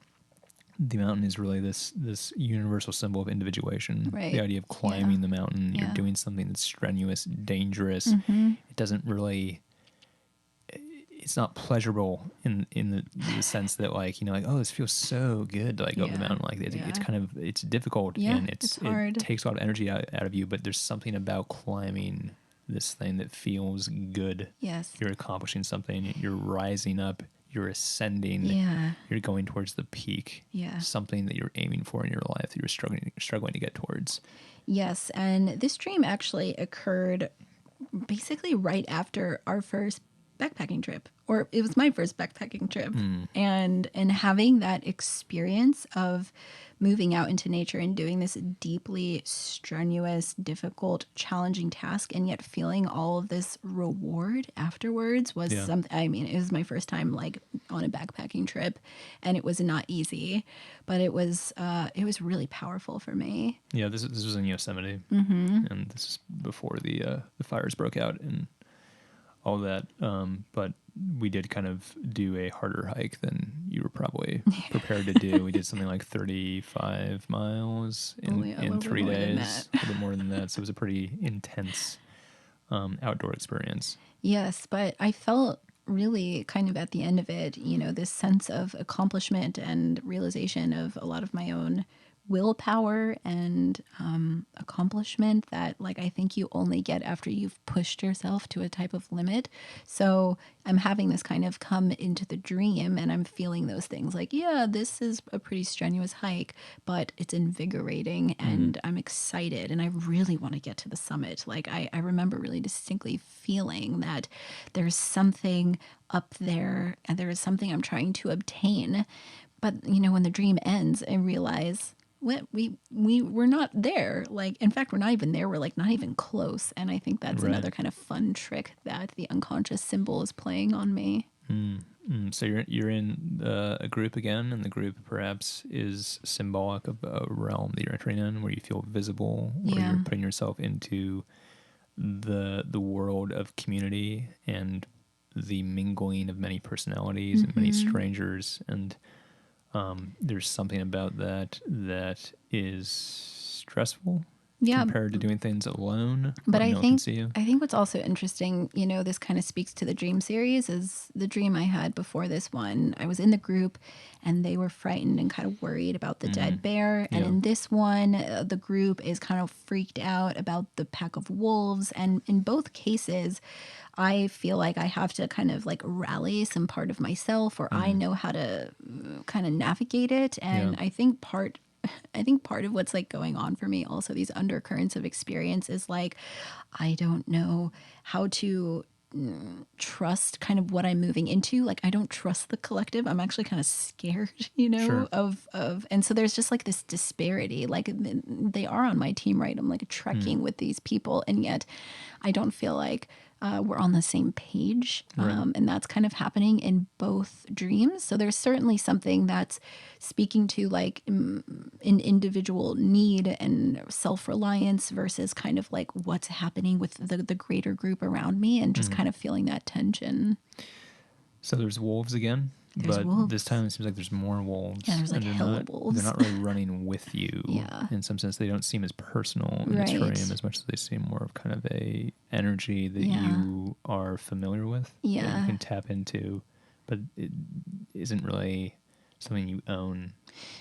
[SPEAKER 2] the mountain is really this universal symbol of individuation.
[SPEAKER 1] Right.
[SPEAKER 2] The idea of climbing the mountain, you're doing something that's strenuous, dangerous. It doesn't really... It's not pleasurable in the sense that, like, you know, like, oh, this feels so good to like go up the mountain. Like it's kind of, it's difficult and
[SPEAKER 1] it's hard.
[SPEAKER 2] It takes a lot of energy out of you, but there's something about climbing this thing that feels good.
[SPEAKER 1] Yes.
[SPEAKER 2] You're accomplishing something, you're rising up, you're ascending, you're going towards the peak.
[SPEAKER 1] Yeah.
[SPEAKER 2] Something that you're aiming for in your life that you're struggling to get towards.
[SPEAKER 1] Yes. And this dream actually occurred basically right after our first backpacking trip, or it was my first backpacking trip. And having that experience of moving out into nature and doing this deeply strenuous, difficult, challenging task, and yet feeling all of this reward afterwards was something. I mean, it was my first time like on a backpacking trip, and it was not easy, but it was really powerful for me.
[SPEAKER 2] Yeah, this was in Yosemite, and this is before the fires broke out and all that. But we did kind of do a harder hike than you were probably prepared to do. We did something like 35 miles in 3 days, a little bit more than that. So it was a pretty intense outdoor experience.
[SPEAKER 1] Yes, but I felt really kind of at the end of it, you know, this sense of accomplishment and realization of a lot of my own willpower and accomplishment that, like, I think you only get after you've pushed yourself to a type of limit. So I'm having this kind of come into the dream, and I'm feeling those things like, yeah, this is a pretty strenuous hike, but it's invigorating and I'm excited and I really want to get to the summit. Like I remember really distinctly feeling that there's something up there and there is something I'm trying to obtain. But, you know, when the dream ends, I realize we're not there. Like, in fact, we're not even there. We're like not even close. And I think that's another kind of fun trick that the unconscious symbol is playing on me.
[SPEAKER 2] So you're in a group again, and the group perhaps is symbolic of a realm that you're entering in, where you feel visible, where you're putting yourself into the world of community and the mingling of many personalities and many strangers. And there's something about that is stressful compared to doing things alone.
[SPEAKER 1] But I think what's also interesting, you know, this kind of speaks to the dream series, is the dream I had before this one. I was in the group and they were frightened and kind of worried about the dead bear. And in this one, the group is kind of freaked out about the pack of wolves. And in both cases, I feel like I have to kind of like rally some part of myself, or I know how to kind of navigate it. And I think part of what's like going on for me, also these undercurrents of experience, is like, I don't know how to trust kind of what I'm moving into. Like, I don't trust the collective. I'm actually kind of scared, you know, of, and so there's just like this disparity. Like, they are on my team, right? I'm like trekking with these people, and yet I don't feel like we're on the same page. And that's kind of happening in both dreams. So there's certainly something that's speaking to like an individual need and self-reliance versus kind of like what's happening with the greater group around me, and just kind of feeling that tension.
[SPEAKER 2] So there's wolves again. But wolves. This time it seems like there's more wolves.
[SPEAKER 1] Yeah, there's like hella wolves.
[SPEAKER 2] They're not really running with you. In some sense, they don't seem as personal in the dream as much as they seem more of kind of a energy that you are familiar with. That you can tap into, but it isn't really something you own.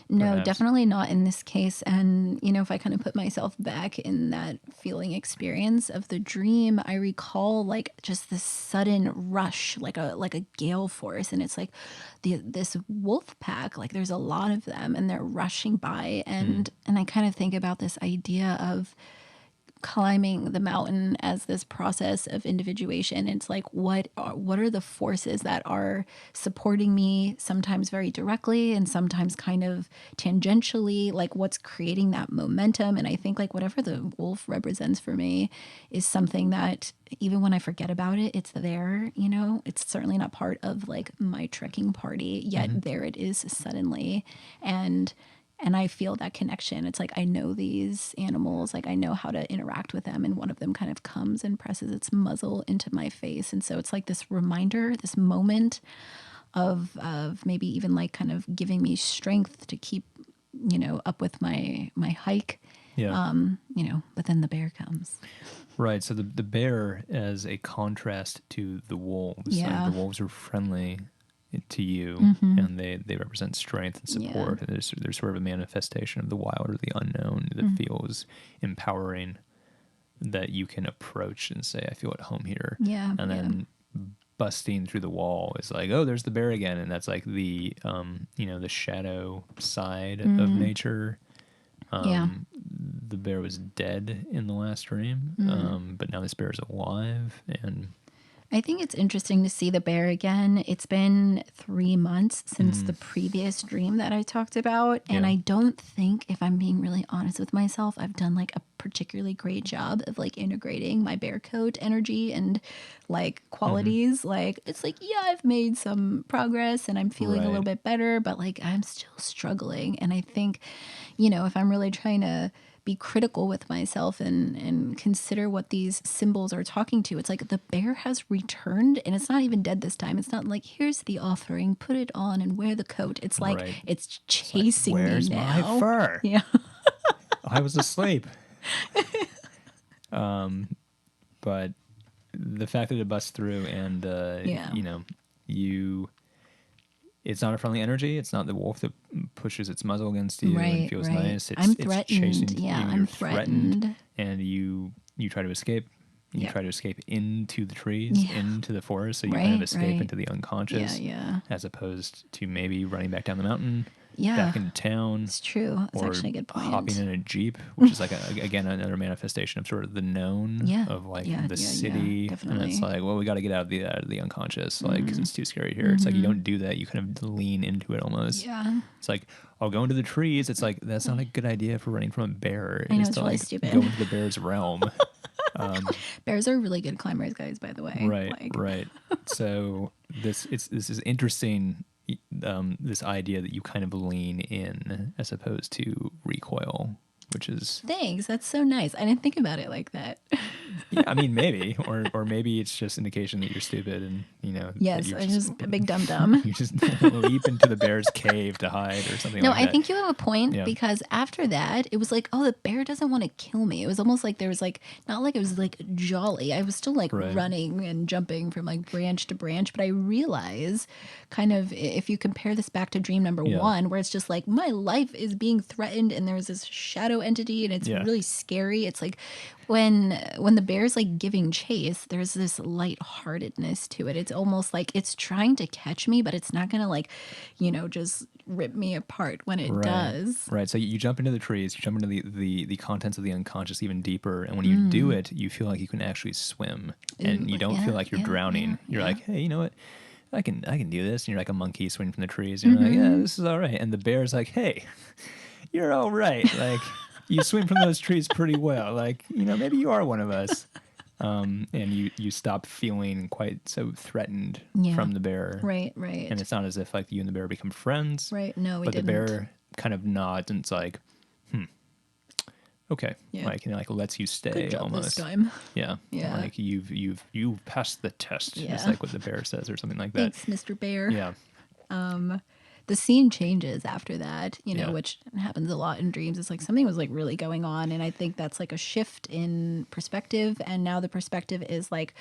[SPEAKER 1] No,
[SPEAKER 2] perhaps.
[SPEAKER 1] Definitely not in this case. And, you know, if I kind of put myself back in that feeling experience of the dream, I recall like just this sudden rush, like a gale force. And it's like this wolf pack, like there's a lot of them and they're rushing by. And I kind of think about this idea of climbing the mountain as this process of individuation. It's like, what are the forces that are supporting me, sometimes very directly and sometimes kind of tangentially, like what's creating that momentum. And I think like whatever the wolf represents for me is something that even when I forget about it, it's there, you know. It's certainly not part of like my trekking party, yet there it is suddenly. And I feel that connection. It's like I know these animals, like I know how to interact with them, and one of them kind of comes and presses its muzzle into my face. And so it's like this reminder, this moment of maybe even like kind of giving me strength to keep, you know, up with my hike.
[SPEAKER 2] Yeah.
[SPEAKER 1] You know, but then the bear comes.
[SPEAKER 2] Right. So the bear as a contrast to the wolves.
[SPEAKER 1] Yeah.
[SPEAKER 2] Like the wolves are friendly to you, and they represent strength and support. And there's sort of a manifestation of the wild or the unknown that feels empowering, that you can approach and say, I feel at home here.
[SPEAKER 1] Yeah.
[SPEAKER 2] And then busting through the wall is like, oh, there's the bear again. And that's like the you know, the shadow side of nature. The bear was dead in the last dream, but now this bear is alive. And
[SPEAKER 1] I think it's interesting to see the bear again. It's been 3 months since the previous dream that I talked about. And I don't think, if I'm being really honest with myself, I've done like a particularly great job of like integrating my bear coat energy and like qualities. Like, it's like, yeah, I've made some progress and I'm feeling a little bit better, but like I'm still struggling. And I think, you know, if I'm really trying to be critical with myself and consider what these symbols are talking to, it's like the bear has returned, and it's not even dead this time. It's not like, here's the offering, put it on and wear the coat. It's like it's chasing
[SPEAKER 2] like,
[SPEAKER 1] me
[SPEAKER 2] where's
[SPEAKER 1] now.
[SPEAKER 2] my fur?
[SPEAKER 1] Yeah.
[SPEAKER 2] I was asleep. But the fact that it busts through and you know, it's not a friendly energy. It's not the wolf that pushes its muzzle against you and feels nice.
[SPEAKER 1] I'm threatened.
[SPEAKER 2] It's chasing you.
[SPEAKER 1] Yeah,
[SPEAKER 2] You're
[SPEAKER 1] I'm
[SPEAKER 2] threatened, and you try to escape. You try to escape into the trees, into the forest, so you kind of escape into the unconscious, as opposed to maybe running back down the mountain, back into town.
[SPEAKER 1] It's true. It's actually a good point.
[SPEAKER 2] Hopping in a Jeep, which is like, again, another manifestation of sort of the known, of like the city. And it's like, well, we got to get out of the unconscious, like, because it's too scary here. It's like you don't do that. You kind of lean into it almost.
[SPEAKER 1] Yeah.
[SPEAKER 2] It's like, I'll go into the trees. It's like, that's not a good idea for running from a bear.
[SPEAKER 1] I know, it's
[SPEAKER 2] to,
[SPEAKER 1] really
[SPEAKER 2] like,
[SPEAKER 1] stupid.
[SPEAKER 2] Go into the bear's realm.
[SPEAKER 1] Bears are really good climbers, guys, by the way.
[SPEAKER 2] Right. So this is interesting, this idea that you kind of lean in as opposed to recoil, which is...
[SPEAKER 1] Thanks. That's so nice. I didn't think about it like that.
[SPEAKER 2] Yeah, I mean, maybe, or maybe it's just indication that you're stupid and, you know.
[SPEAKER 1] Yes, I'm just a big dum-dum.
[SPEAKER 2] You just leap into the bear's cave to hide or something like that.
[SPEAKER 1] No, I think you have a point, because after that, it was like, oh, the bear doesn't want to kill me. It was almost like there was like, not like it was like jolly. I was still like running and jumping from like branch to branch, but I realize kind of, if you compare this back to dream number 1, where it's just like, my life is being threatened and there's this shadow entity and it's really scary. It's like, when the bear's like giving chase, there's this lightheartedness to it. It's almost like it's trying to catch me, but it's not gonna like, you know, just rip me apart when it does.
[SPEAKER 2] Right. So you jump into the trees, you jump into the contents of the unconscious even deeper, and when you do it, you feel like you can actually swim, and you don't feel like you're drowning. You're like, hey, you know what? I can do this. And you're like a monkey swinging from the trees. And you're like, yeah, this is all right. And the bear's like, hey, you're all right. Like, you swim from those trees pretty well. Like, you know, maybe you are one of us. And you stop feeling quite so threatened from the bear.
[SPEAKER 1] Right.
[SPEAKER 2] And it's not as if like you and the bear become friends.
[SPEAKER 1] Right. No, we
[SPEAKER 2] but
[SPEAKER 1] didn't.
[SPEAKER 2] The bear kind of nods and it's like, okay.
[SPEAKER 1] Yeah.
[SPEAKER 2] Like, you know, like lets you stay.
[SPEAKER 1] Good job
[SPEAKER 2] almost.
[SPEAKER 1] this time.
[SPEAKER 2] Yeah. Like you've passed the test. Yeah. It's like what the bear says or something like that.
[SPEAKER 1] Thanks, Mr. Bear.
[SPEAKER 2] Yeah.
[SPEAKER 1] The scene changes after that, you know, which happens a lot in dreams. It's like something was like really going on. And I think that's like a shift in perspective. And now the perspective is like,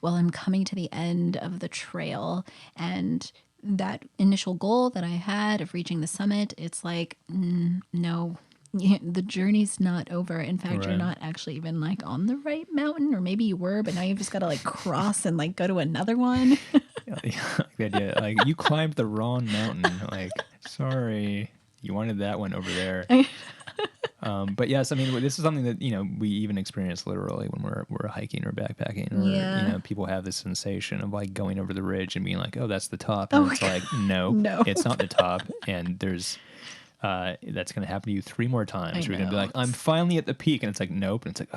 [SPEAKER 1] well, I'm coming to the end of the trail. And that initial goal that I had of reaching the summit, it's like, no, the journey's not over. In fact, you're not actually even like on the right mountain, or maybe you were, but now you've just got to like cross and like go to another one.
[SPEAKER 2] The idea, like, you climbed the wrong mountain. Like, sorry, you wanted that one over there. But yes, I mean, this is something that, we even experience literally when we're hiking or backpacking, or,
[SPEAKER 1] Yeah.
[SPEAKER 2] people have this sensation of like going over the ridge and being like, oh, that's the top. And
[SPEAKER 1] Oh,
[SPEAKER 2] it's like, nope,
[SPEAKER 1] no.
[SPEAKER 2] it's not the top. And that's going to happen to you 3 more
[SPEAKER 1] I
[SPEAKER 2] times. You're going to be
[SPEAKER 1] know.
[SPEAKER 2] like, I'm finally at the peak. And it's like, nope. And it's like,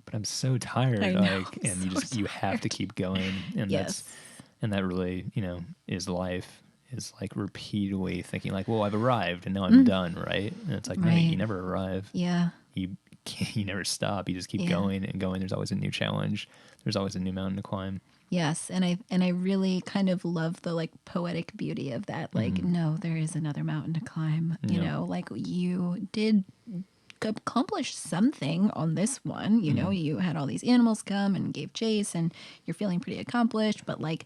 [SPEAKER 2] but I'm so tired.
[SPEAKER 1] I know.
[SPEAKER 2] And
[SPEAKER 1] So
[SPEAKER 2] you have to
[SPEAKER 1] tired.
[SPEAKER 2] keep going. And
[SPEAKER 1] Yes.
[SPEAKER 2] that really, is life, is like repeatedly thinking like, well, I've arrived and now I'm done. Right. And it's like, no,
[SPEAKER 1] Right.
[SPEAKER 2] you never arrive.
[SPEAKER 1] Yeah.
[SPEAKER 2] You never stop. You just keep
[SPEAKER 1] Yeah.
[SPEAKER 2] going and going. There's always a new challenge. There's always a new mountain to climb.
[SPEAKER 1] Yes, and I really kind of love the like poetic beauty of that. Like, no, there is another mountain to climb. You
[SPEAKER 2] Yeah.
[SPEAKER 1] know, like you did accomplish something on this one. You know, you had all these animals come and gave chase, and you're feeling pretty accomplished. But like,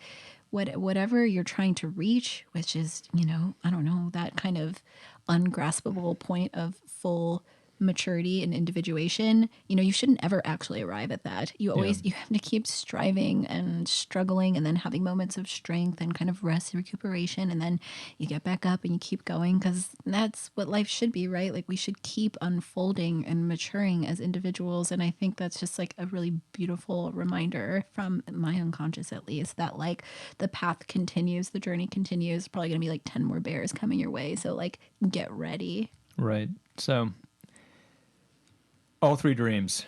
[SPEAKER 1] whatever you're trying to reach, which is, I don't know, that kind of ungraspable point of full maturity and individuation, you shouldn't ever actually arrive at that.
[SPEAKER 2] Yeah.
[SPEAKER 1] You have to keep striving and struggling, and then having moments of strength and kind of rest and recuperation, and then you get back up and you keep going, because that's what life should be, right? Like, we should keep unfolding and maturing as individuals. And I think that's just like a really beautiful reminder from my unconscious, at least, that like the path continues, the journey continues. Probably gonna be like 10 more bears coming your way, so like get ready.
[SPEAKER 2] Right. So all 3 dreams,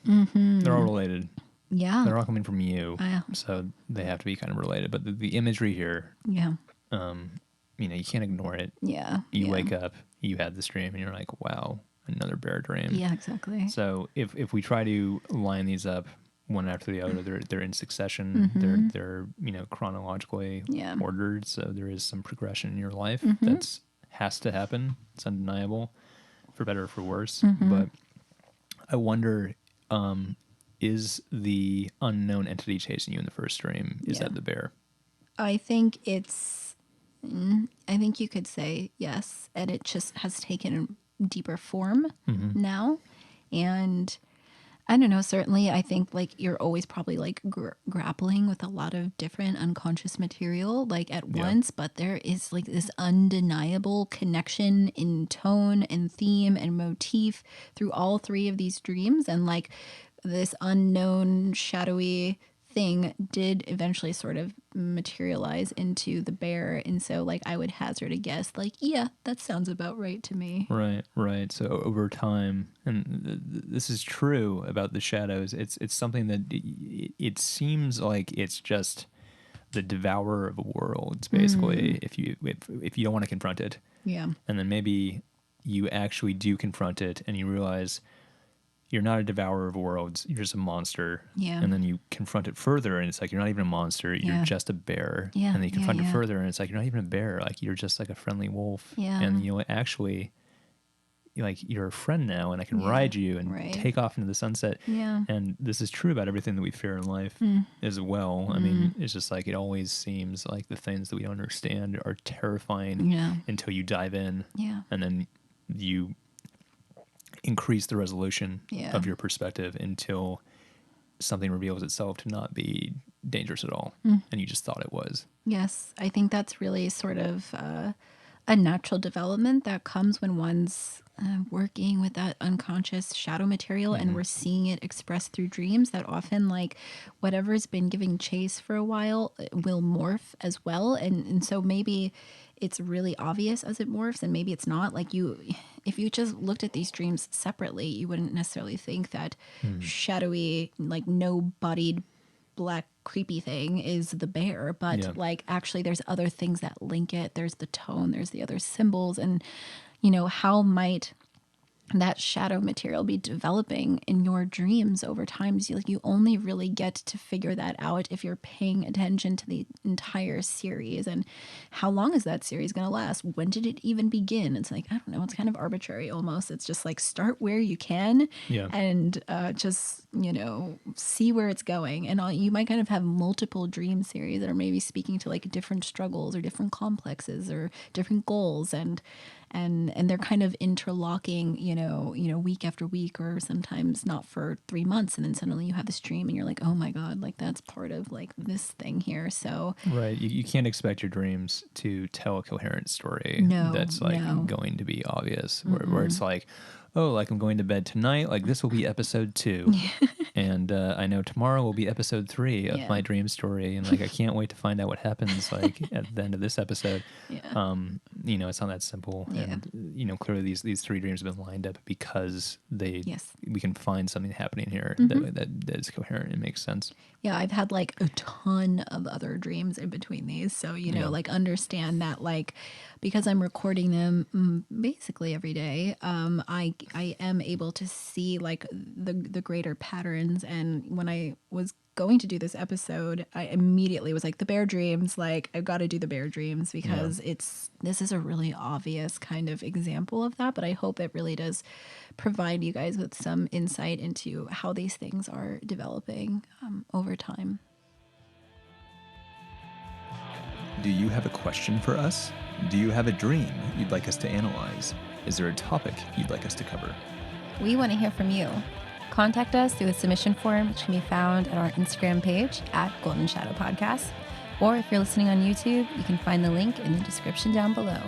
[SPEAKER 2] they're all related.
[SPEAKER 1] Yeah.
[SPEAKER 2] They're all coming from you.
[SPEAKER 1] Yeah.
[SPEAKER 2] So they have to be kind of related. But the imagery here,
[SPEAKER 1] Yeah.
[SPEAKER 2] you can't ignore it.
[SPEAKER 1] Yeah.
[SPEAKER 2] You
[SPEAKER 1] yeah.
[SPEAKER 2] wake up, you had this dream, and you're like, wow, another bear dream.
[SPEAKER 1] Yeah, exactly.
[SPEAKER 2] So if we try to line these up one after the other, they're in succession. They're chronologically
[SPEAKER 1] Yeah.
[SPEAKER 2] ordered. So there is some progression in your life that's has to happen. It's undeniable, for better or for worse. But I wonder, is the unknown entity chasing you in the first dream, is that the bear?
[SPEAKER 1] I think I think you could say yes, and it just has taken a deeper form now. And I don't know, certainly I think like you're always probably like grappling with a lot of different unconscious material like at once, but there is like this undeniable connection in tone and theme and motif through all 3 of these dreams. And like this unknown shadowy thing did eventually sort of materialize into the bear. And so like I would hazard a guess like, yeah, that sounds about right to me.
[SPEAKER 2] Right. So over time, and this is true about the shadows, it's something that it seems like it's just the devourer of worlds, basically, if you don't want to confront it.
[SPEAKER 1] Yeah.
[SPEAKER 2] And then maybe you actually do confront it and you realize you're not a devourer of worlds, you're just a monster.
[SPEAKER 1] Yeah.
[SPEAKER 2] And then you confront it further and it's like, you're not even a monster, you're just a bear.
[SPEAKER 1] Yeah.
[SPEAKER 2] And then you confront it further and it's like, you're not even a bear, like you're just like a friendly wolf.
[SPEAKER 1] Yeah.
[SPEAKER 2] And actually, like, you're a friend now and I can ride you and take off into the sunset.
[SPEAKER 1] Yeah.
[SPEAKER 2] And this is true about everything that we fear in life as well. I mean, it's just like, it always seems like the things that we don't understand are terrifying until you dive in.
[SPEAKER 1] Yeah.
[SPEAKER 2] And then you increase the resolution of your perspective until something reveals itself to not be dangerous at all. And you just thought it was.
[SPEAKER 1] Yes. I think that's really sort of a natural development that comes when one's working with that unconscious shadow material and we're seeing it expressed through dreams. That often like whatever's been giving chase for a while will morph as well. And so maybe it's really obvious as it morphs, and maybe it's not. Like if you just looked at these dreams separately, you wouldn't necessarily think that shadowy, like no-bodied black creepy thing is the bear, but like actually there's other things that link it. There's the tone, there's the other symbols, and how might that shadow material be developing in your dreams over time? So you only really get to figure that out if you're paying attention to the entire series. And how long is that series going to last? When did it even begin? It's like, I don't know, it's kind of arbitrary almost. It's just like start where you can and just, see where it's going. And you might kind of have multiple dream series that are maybe speaking to like different struggles or different complexes or different goals. And they're kind of interlocking, week after week, or sometimes not for 3 months. And then suddenly you have this dream and you're like, oh my God, like that's part of like this thing here. So
[SPEAKER 2] right. You can't expect your dreams to tell a coherent story that's like going to be obvious, where it's like, oh, like I'm going to bed tonight, like this will be episode 2. And I know tomorrow will be episode 3 of my dream story. And like, I can't wait to find out what happens like at the end of this episode. You know, it's not that simple. And, you know, clearly these 3 dreams have been lined up because we can find something happening here that is coherent and makes sense.
[SPEAKER 1] Yeah, I've had like a ton of other dreams in between these. So, you know, like understand that like, because I'm recording them basically every day, I am able to see like the greater patterns. And when I was going to do this episode, I immediately was like, the bear dreams, like I've got to do the bear dreams because this is a really obvious kind of example of that. But I hope it really does provide you guys with some insight into how these things are developing over time.
[SPEAKER 2] Do you have a question for us? Do you have a dream you'd like us to analyze? Is there a topic you'd like us to cover?
[SPEAKER 1] We want to hear from you. Contact us through the submission form, which can be found at our Instagram page at Golden Shadow Podcast. Or if you're listening on YouTube, you can find the link in the description down below.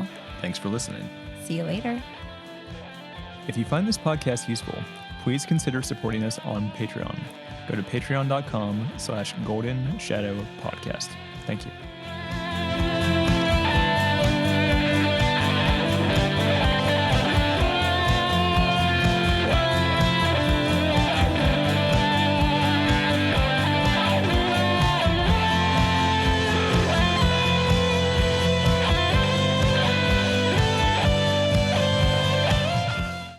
[SPEAKER 2] Thanks for listening.
[SPEAKER 1] See you later.
[SPEAKER 2] If you find this podcast useful, please consider supporting us on Patreon. Go to patreon.com/Golden Shadow Podcast. Thank you.